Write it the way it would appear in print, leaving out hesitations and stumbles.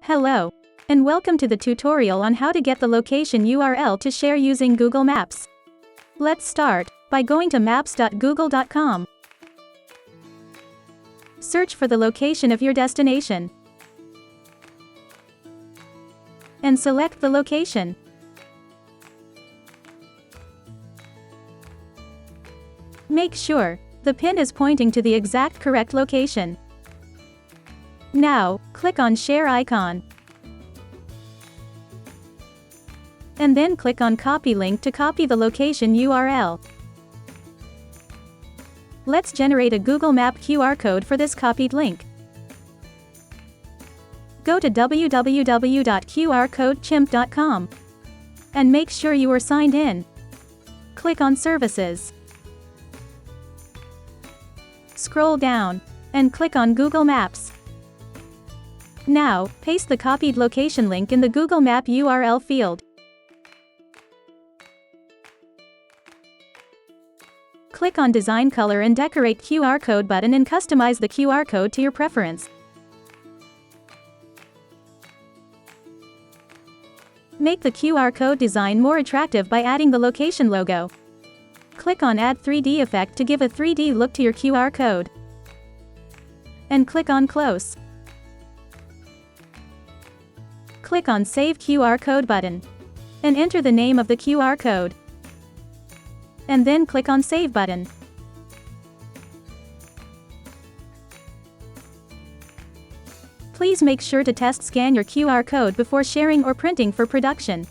Hello, and welcome to the tutorial on how to get the location URL to share using Google Maps. Let's start by going to maps.google.com. Search for the location of your destination and select the location. Make sure the pin is pointing to the exact correct location. Now, click on Share icon. And then click on Copy Link to copy the location URL. Let's generate a Google Map QR code for this copied link. Go to www.qrcodechimp.com and make sure you are signed in. Click on Services. Scroll down and click on Google Maps. Now, paste the copied location link in the Google Map URL field. Click on Design Color and Decorate QR Code button and customize the QR code to your preference. Make the QR code design more attractive by adding the location logo. Click on Add 3D Effect to give a 3D look to your QR code. And click on Close. Click on Save QR Code button. And enter the name of the QR code. And then click on Save button. Please make sure to test scan your QR code before sharing or printing for production.